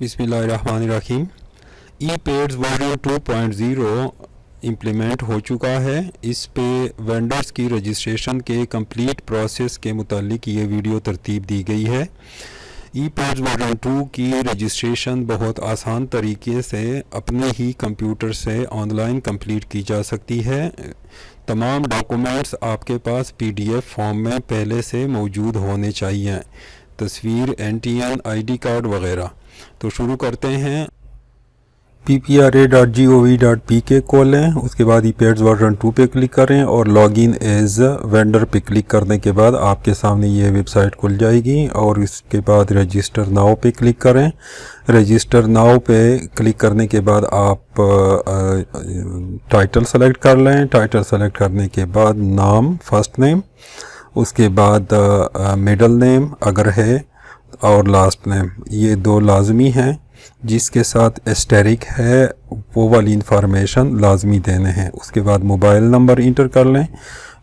बिस्मिल्लाहिर्रहमानिर्रहीम। ई-पेड्स version 2.0 implement हो चुका है। इस पे वेंडर्स की रजिस्ट्रेशन के कंप्लीट प्रोसेस के मुतालिक ये वीडियो तरतीब दी गई है। ई-पेड्स वर्जन 2 की रजिस्ट्रेशन बहुत आसान तरीके से अपने ही कंप्यूटर से ऑनलाइन कंप्लीट की जा सकती है। तमाम डॉक्यूमेंट्स आपके पास पीडीएफ फॉर्म में पहले से मौजूद होने चाहिए, तस्वीर, एनटीएन, आईडी कार्ड वगैरह। तो शुरू करते हैं। ppra.gov.pk खोलें, उसके बाद ई-पेड्स वर्जन 2 पे क्लिक करें और लॉगिन एज वेंडर पे क्लिक करने के बाद आपके सामने ये वेबसाइट खुल जाएगी और इसके बाद रजिस्टर नाउ पे क्लिक करें। रजिस्टर नाउ पे क्लिक करने के बाद आप टाइटल सेलेक्ट कर लें। टाइटल सेलेक्ट करने के बाद नाम, फर्स्ट नेम, उसके बाद मिडल नेम अगर है और लास्ट नेम, ये दो लाजमी हैं। जिसके साथ एस्टेरिक है वो वाली इंफॉर्मेशन लाजमी देने हैं। उसके बाद मोबाइल नंबर इंटर कर लें।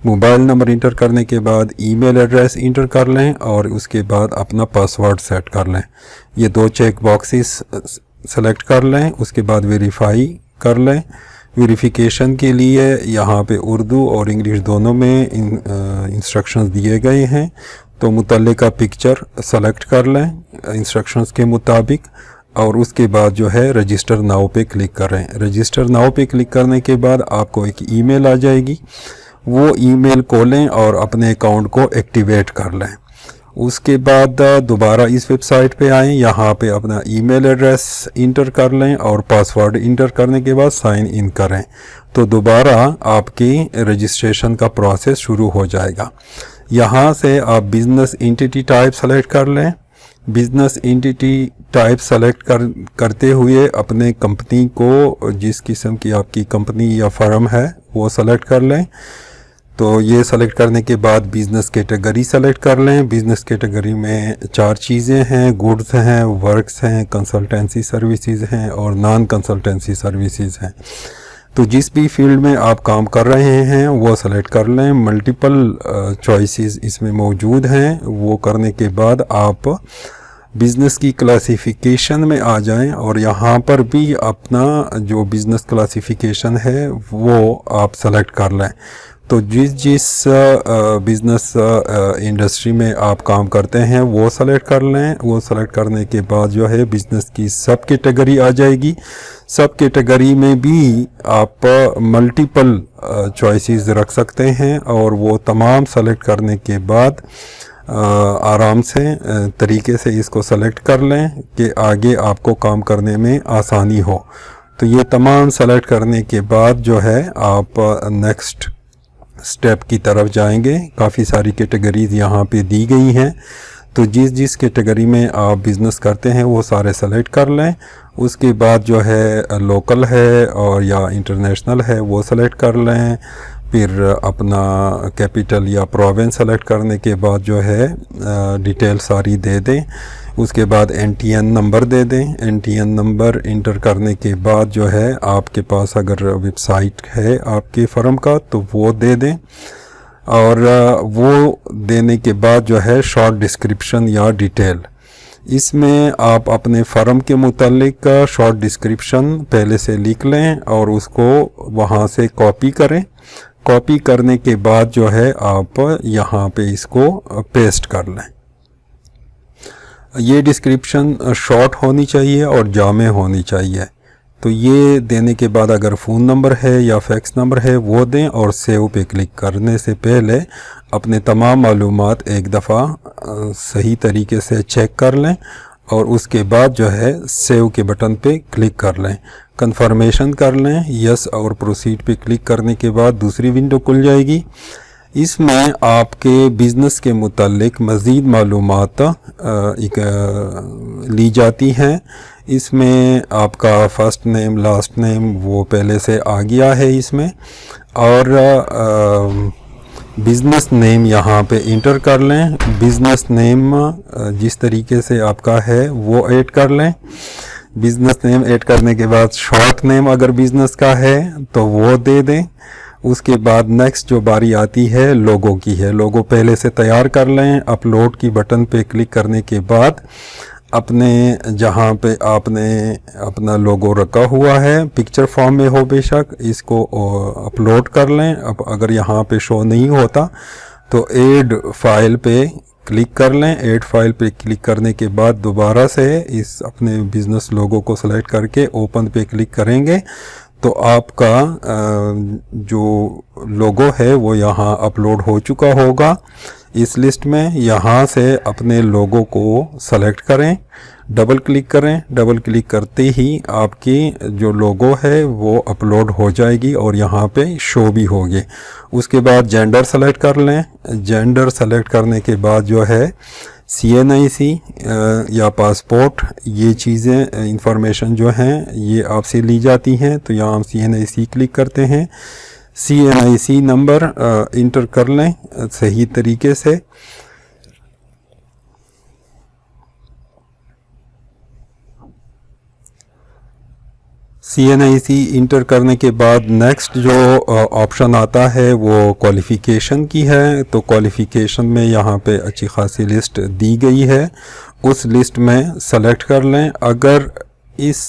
मोबाइल नंबर इंटर करने के बाद ईमेल एड्रेस इंटर कर लें और उसके बाद अपना पासवर्ड सेट कर लें। ये दो चेक बॉक्सेस सेलेक्ट कर लें। उसके बाद वेरीफाई कर लें। वेरिफिकेशन के लिए यहाँ पे उर्दू और इंग्लिश दोनों में इंस्ट्रक्शंस दिए गए हैं, तो मुतल्लिका पिक्चर सेलेक्ट कर लें इंस्ट्रक्शंस के मुताबिक और उसके बाद जो है रजिस्टर नाउ पे क्लिक करें। रजिस्टर नाउ पे क्लिक करने के बाद आपको एक ईमेल आ जाएगी, वो ईमेल खोलें और अपने अकाउंट को एक्टिवेट कर लें। उसके बाद दोबारा इस वेबसाइट पे आएँ, यहाँ पे अपना ईमेल एड्रेस इंटर कर लें और पासवर्ड इंटर करने के बाद साइन इन करें, तो दोबारा आपकी रजिस्ट्रेशन का प्रोसेस शुरू हो जाएगा। यहाँ से आप बिज़नेस एंटिटी टाइप सेलेक्ट कर लें। बिज़नेस एंटिटी टाइप सेलेक्ट करते हुए अपने कंपनी को, जिस किस्म की आपकी कंपनी या फर्म है वो सेलेक्ट कर लें। तो ये सेलेक्ट करने के बाद बिज़नेस कैटेगरी सेलेक्ट कर लें। बिज़नेस कैटेगरी में 4 चीज़ें हैं, गुड्स हैं, वर्क्स हैं, कंसल्टेंसी सर्विसेज हैं और नॉन कंसल्टेंसी सर्विसेज हैं। तो जिस भी फील्ड में आप काम कर रहे हैं वो सेलेक्ट कर लें। मल्टीपल चॉइसेस इसमें मौजूद हैं। वो करने के बाद आप बिज़नेस की क्लासिफिकेशन में आ जाएं और यहाँ पर भी अपना जो बिज़नेस क्लासिफिकेशन है वो आप सेलेक्ट कर लें। तो जिस बिज़नेस इंडस्ट्री में आप काम करते हैं वो सेलेक्ट कर लें। वो सेलेक्ट करने के बाद जो है बिज़नेस की सब कैटेगरी आ जाएगी। सब कैटेगरी में भी आप मल्टीपल चॉइसेस रख सकते हैं और वो तमाम सेलेक्ट करने के बाद आराम से तरीके से इसको सेलेक्ट कर लें कि आगे आपको काम करने में आसानी हो। तो ये तमाम सेलेक्ट करने के बाद जो है आप नेक्स्ट स्टेप की तरफ जाएंगे। काफ़ी सारी कैटेगरीज यहाँ पे दी गई हैं, तो जिस कैटेगरी में आप बिज़नेस करते हैं वो सारे सेलेक्ट कर लें। उसके बाद जो है लोकल है और या इंटरनेशनल है वो सेलेक्ट कर लें। फिर अपना कैपिटल या प्रोविंस सेलेक्ट करने के बाद जो है डिटेल सारी दे दें। उसके बाद एनटीएन नंबर दे दें। एनटीएन नंबर इंटर करने के बाद जो है आपके पास अगर वेबसाइट है आपके फर्म का तो वो दे दें और वो देने के बाद जो है शॉर्ट डिस्क्रिप्शन या डिटेल, इसमें आप अपने फर्म के मुतालिक शॉर्ट डिस्क्रिप्शन पहले से लिख लें और उसको वहाँ से कॉपी करें। कॉपी करने के बाद जो है आप यहाँ पे इसको पेस्ट कर लें। ये डिस्क्रिप्शन शॉर्ट होनी चाहिए और जामे होनी चाहिए। तो ये देने के बाद अगर फ़ोन नंबर है या फैक्स नंबर है वो दें और सेव पे क्लिक करने से पहले अपने तमाम मालूमात एक दफ़ा सही तरीके से चेक कर लें और उसके बाद जो है सेव के बटन पे क्लिक कर लें, कंफर्मेशन कर लें। यस और प्रोसीड पे क्लिक करने के बाद दूसरी विंडो खुल जाएगी। इसमें आपके बिज़नेस के मुतालिक मज़ीद मालूमात ली जाती हैं। इसमें आपका फ़र्स्ट नेम, लास्ट नेम वो पहले से आ गया है इसमें, और बिज़नेस नेम यहाँ पे इंटर कर लें। बिज़नेस नेम जिस तरीके से आपका है वो ऐड कर लें। बिज़नेस नेम ऐड करने के बाद शॉर्ट नेम अगर बिज़नेस का है तो वो दे दें। उसके बाद नेक्स्ट जो बारी आती है लोगो की है। लोगो पहले से तैयार कर लें। अपलोड की बटन पे क्लिक करने के बाद अपने जहाँ पे आपने अपना लोगो रखा हुआ है, पिक्चर फॉर्म में हो बेशक, इसको अपलोड कर लें। अब अगर यहाँ पे शो नहीं होता तो ऐड फाइल पे क्लिक कर लें। ऐड फाइल पे क्लिक करने के बाद दोबारा से इस अपने बिज़नेस लोगो को सेलेक्ट करके ओपन पे क्लिक करेंगे तो आपका जो लोगो है वो यहाँ अपलोड हो चुका होगा इस लिस्ट में। यहाँ से अपने लोगो को सेलेक्ट करें, डबल क्लिक करें। डबल क्लिक करते ही आपकी जो लोगो है वो अपलोड हो जाएगी और यहाँ पे शो भी होगी। उसके बाद जेंडर सेलेक्ट कर लें। जेंडर सेलेक्ट करने के बाद जो है CNIC या पासपोर्ट, ये चीज़ें इंफॉर्मेशन जो हैं ये आपसे ली जाती हैं। तो यहाँ हम CNIC क्लिक करते हैं। CNIC नंबर इंटर कर लें सही तरीके से। CNIC इंटर करने के बाद नेक्स्ट जो ऑप्शन आता है वो क्वालिफ़िकेशन की है। तो क्वालिफ़िकेशन में यहाँ पे अच्छी खासी लिस्ट दी गई है, उस लिस्ट में सेलेक्ट कर लें। अगर इस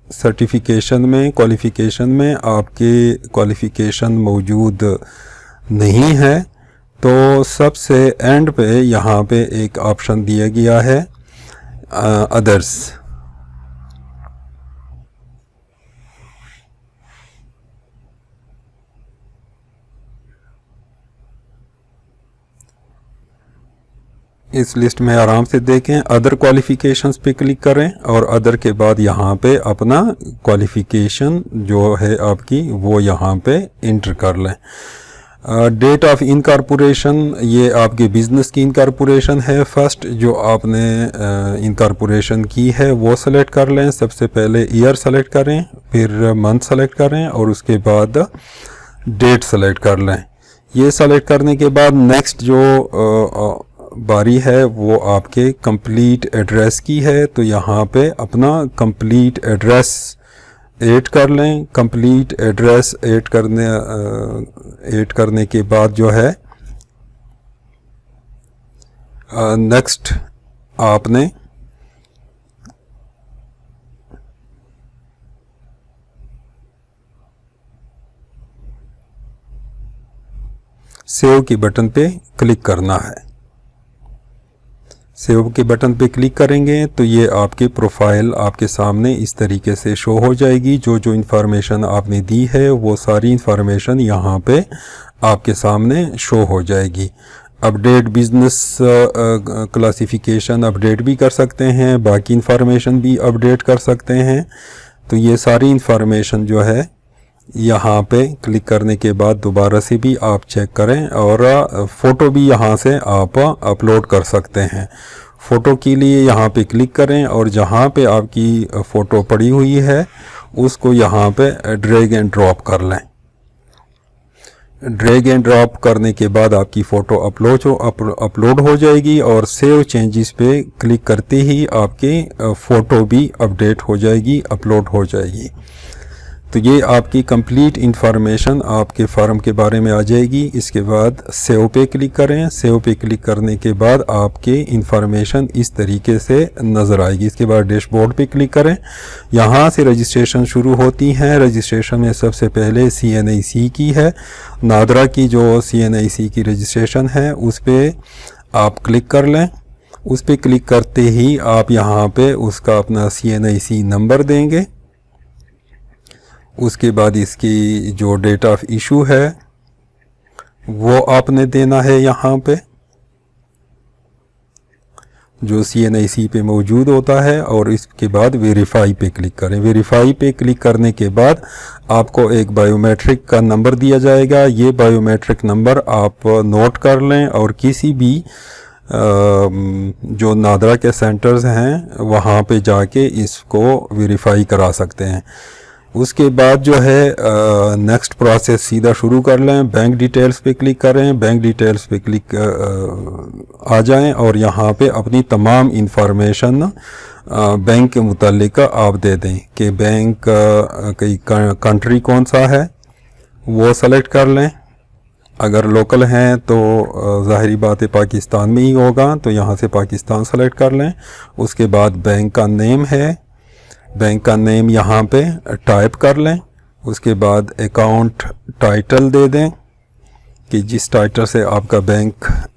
सर्टिफिकेशन में क्वालिफ़िकेशन में आपके क्वालिफ़िकेशन मौजूद नहीं है तो सबसे एंड पे यहाँ पे एक ऑप्शन दिया गया है अदर्स। इस लिस्ट में आराम से देखें, अदर क्वालिफ़िकेशंस पे क्लिक करें और अदर के बाद यहाँ पे अपना क्वालिफ़िकेशन जो है आपकी वो यहाँ पे इंटर कर लें। डेट ऑफ इनकॉर्पोरेशन, ये आपके बिज़नेस की इनकॉर्पोरेशन है। फर्स्ट जो आपने इनकॉर्पोरेशन की है वो सेलेक्ट कर लें। सबसे पहले ईयर सेलेक्ट करें, फिर मंथ सेलेक्ट करें और उसके बाद डेट सेलेक्ट कर लें। ये सेलेक्ट करने के बाद नेक्स्ट जो बारी है वो आपके कंप्लीट एड्रेस की है। तो यहाँ पे अपना कंप्लीट एड्रेस ऐड कर लें। कंप्लीट एड्रेस ऐड करने के बाद जो है नेक्स्ट आपने सेव के बटन पे क्लिक करना है। सेव के बटन पे क्लिक करेंगे तो ये आपकी प्रोफाइल आपके सामने इस तरीके से शो हो जाएगी। जो जो इन्फॉर्मेशन आपने दी है वो सारी इन्फॉर्मेशन यहाँ पे आपके सामने शो हो जाएगी। अपडेट बिज़नेस क्लासिफिकेशन अपडेट भी कर सकते हैं, बाकी इन्फॉर्मेशन भी अपडेट कर सकते हैं। तो ये सारी इन्फॉर्मेशन जो है यहाँ पे क्लिक करने के बाद दोबारा से भी आप चेक करें और फ़ोटो भी यहाँ से आप अपलोड कर सकते हैं। फ़ोटो के लिए यहाँ पे क्लिक करें और जहाँ पे आपकी फ़ोटो पड़ी हुई है उसको यहाँ पे ड्रैग एंड ड्रॉप कर लें। ड्रैग एंड ड्रॉप करने के बाद आपकी फ़ोटो अपलोड हो जाएगी और सेव चेंजेस पे क्लिक करते ही आपकी फ़ोटो भी अपडेट हो जाएगी, अपलोड हो जाएगी। तो ये आपकी कंप्लीट इन्फॉर्मेशन आपके फार्म के बारे में आ जाएगी। इसके बाद सेव पे क्लिक करें। सेव पे क्लिक करने के बाद आपकी इन्फॉर्मेशन इस तरीके से नज़र आएगी। इसके बाद डैशबोर्ड पे क्लिक करें। यहाँ से रजिस्ट्रेशन शुरू होती है। रजिस्ट्रेशन में सबसे पहले CNIC की है, नादरा की जो CNIC की रजिस्ट्रेशन है उस पर आप क्लिक कर लें। उस पर क्लिक करते ही आप यहाँ पे उसका अपना CNIC नंबर देंगे। उसके बाद इसकी जो डेट ऑफ इशू है वो आपने देना है यहाँ पे जो CNIC पे मौजूद होता है और इसके बाद वेरीफाई पे क्लिक करें। वेरीफाई पे क्लिक करने के बाद आपको एक बायोमेट्रिक का नंबर दिया जाएगा। ये बायोमेट्रिक नंबर आप नोट कर लें और किसी भी जो नादरा के सेंटर्स हैं वहाँ पे जाके इसको वेरीफाई करा सकते हैं। उसके बाद जो है नेक्स्ट प्रोसेस सीधा शुरू कर लें। बैंक डिटेल्स पे क्लिक करें। बैंक डिटेल्स पे क्लिक आ जाएं और यहाँ पे अपनी तमाम इन्फॉर्मेशन बैंक के मुतालिक आप दे दें कि बैंक कई कंट्री कौन सा है वो सेलेक्ट कर लें अगर लोकल हैं तो ज़ाहिरी बात है पाकिस्तान में ही होगा, तो यहाँ से पाकिस्तान सेलेक्ट कर लें। उसके बाद बैंक का नेम है, बैंक का नेम यहाँ पे टाइप कर लें। उसके बाद अकाउंट टाइटल दे दें कि जिस टाइटल से आपका बैंक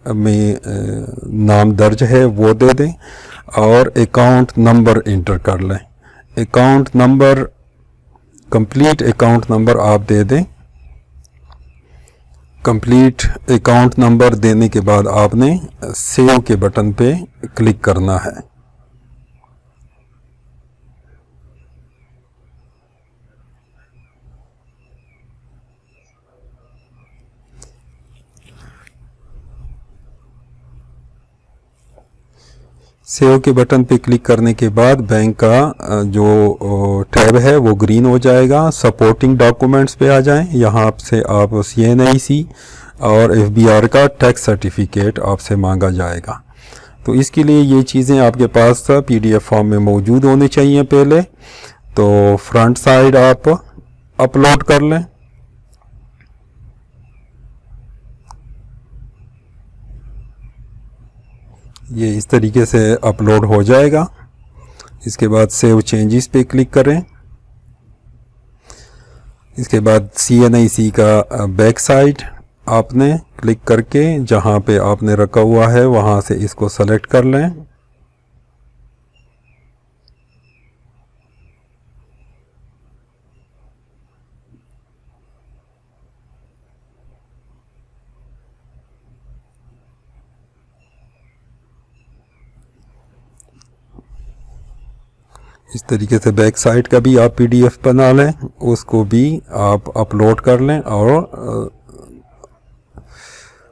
में नाम दर्ज है वो दे दें, और अकाउंट नंबर इंटर कर लें। Account number, complete account number आप दे दें। कंप्लीट अकाउंट नंबर देने के बाद आपने सेव के बटन पे क्लिक करना है। सेव के बटन पे क्लिक करने के बाद बैंक का जो टैब है वो ग्रीन हो जाएगा। सपोर्टिंग डॉक्यूमेंट्स पे आ जाएं। यहाँ से आप CNIC और FBR का टैक्स सर्टिफिकेट आपसे मांगा जाएगा। तो इसके लिए ये चीज़ें आपके पास PDF फॉर्म में मौजूद होनी चाहिए पहले। तो फ्रंट साइड आप अपलोड कर लें। ये इस तरीके से अपलोड हो जाएगा। इसके बाद सेव चेंजेस पे क्लिक करें। इसके बाद CNIC का बैक साइड आपने क्लिक करके जहाँ पे आपने रखा हुआ है वहाँ से इसको सेलेक्ट कर लें। इस तरीके से बैक साइड का भी आप PDF बना लें, उसको भी आप अपलोड कर लें और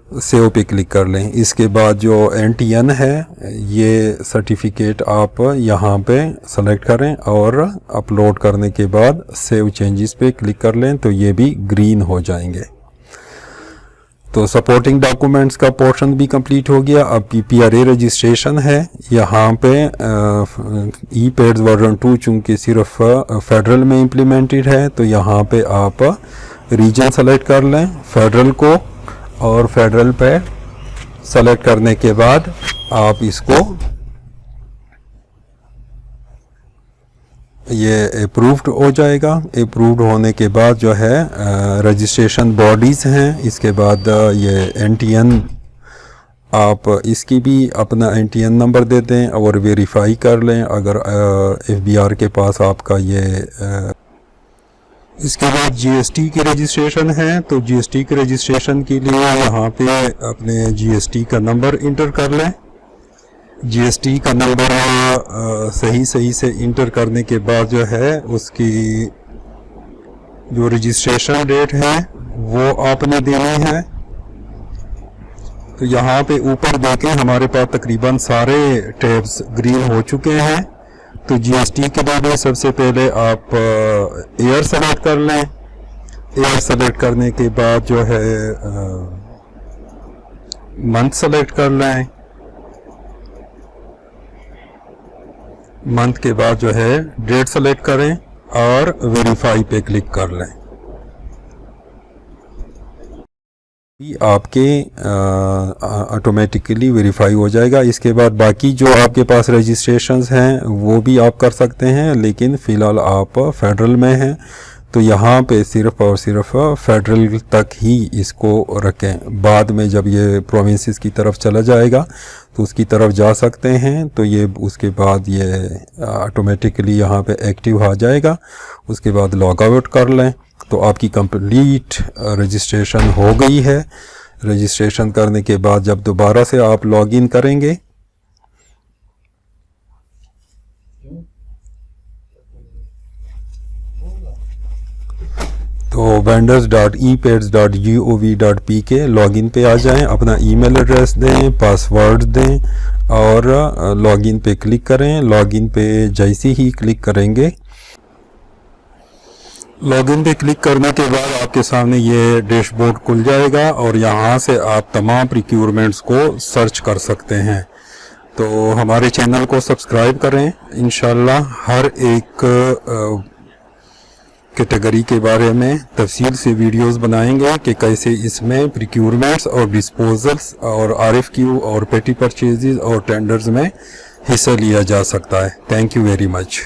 सेव पे क्लिक कर लें। इसके बाद जो NTN है ये सर्टिफिकेट आप यहाँ पे सेलेक्ट करें और अपलोड करने के बाद सेव चेंजेस पे क्लिक कर लें, तो ये भी ग्रीन हो जाएंगे। तो सपोर्टिंग डॉक्यूमेंट्स का पोर्शन भी कंप्लीट हो गया। अब PPRA रजिस्ट्रेशन है। यहाँ पे ई-पेड्स वर्जन 2 चूँकि सिर्फ फेडरल में इम्प्लीमेंटेड है, तो यहाँ पे आप रीजन सेलेक्ट कर लें फेडरल को, और फेडरल पे सेलेक्ट करने के बाद आप इसको ये अप्रूव्ड हो जाएगा। अप्रूव्ड होने के बाद जो है रजिस्ट्रेशन बॉडीज़ हैं। इसके बाद ये NTN आप इसकी भी अपना NTN नंबर दे दें और वेरीफाई कर लें अगर FBR के पास आपका ये इसके बाद GST की रजिस्ट्रेशन है। तो GST के रजिस्ट्रेशन के लिए यहाँ पे अपने GST का नंबर इंटर कर लें। GST का नंबर सही से इंटर करने के बाद जो है उसकी जो रजिस्ट्रेशन डेट है वो आपने देनी है। तो यहाँ पे ऊपर देखें हमारे पास तकरीबन सारे टैब्स ग्रीन हो चुके हैं। तो GST के लिए सबसे पहले आप ईयर सेलेक्ट कर लें। ईयर सेलेक्ट करने के बाद जो है मंथ सेलेक्ट कर लें। मंथ के बाद जो है डेट सेलेक्ट करें और वेरीफाई पे क्लिक कर लें। आपके ऑटोमेटिकली वेरीफाई हो जाएगा। इसके बाद बाकी जो आपके पास रजिस्ट्रेशंस हैं वो भी आप कर सकते हैं, लेकिन फ़िलहाल आप फेडरल में हैं तो यहाँ पे सिर्फ और सिर्फ फेडरल तक ही इसको रखें। बाद में जब ये प्रोविंसेस की तरफ चला जाएगा तो उसकी तरफ जा सकते हैं। तो ये उसके बाद ये ऑटोमेटिकली यहाँ पे एक्टिव आ जाएगा। उसके बाद लॉग आउट कर लें तो आपकी कंप्लीट रजिस्ट्रेशन हो गई है। रजिस्ट्रेशन करने के बाद जब दोबारा से आप लॉग इन करेंगे तो vendors.epads.gov.pk लॉगिन पे आ जाएं, अपना ईमेल एड्रेस दें, पासवर्ड दें और लॉगिन पे क्लिक करें। लॉगिन पे जैसे ही क्लिक करेंगे, लॉगिन पे क्लिक करने के बाद आपके सामने ये डैशबोर्ड खुल जाएगा और यहाँ से आप तमाम रिक्वायरमेंट्स को सर्च कर सकते हैं। तो हमारे चैनल को सब्सक्राइब करें। इंशाल्लाह हर एक कैटेगरी के बारे में तफसील से वीडियोस बनाएंगे कि कैसे इसमें प्रिक्यूरमेंट्स और डिस्पोजल्स और RFQ और पेटी परचेजेस और टेंडर्स में हिस्सा लिया जा सकता है। Thank you very much.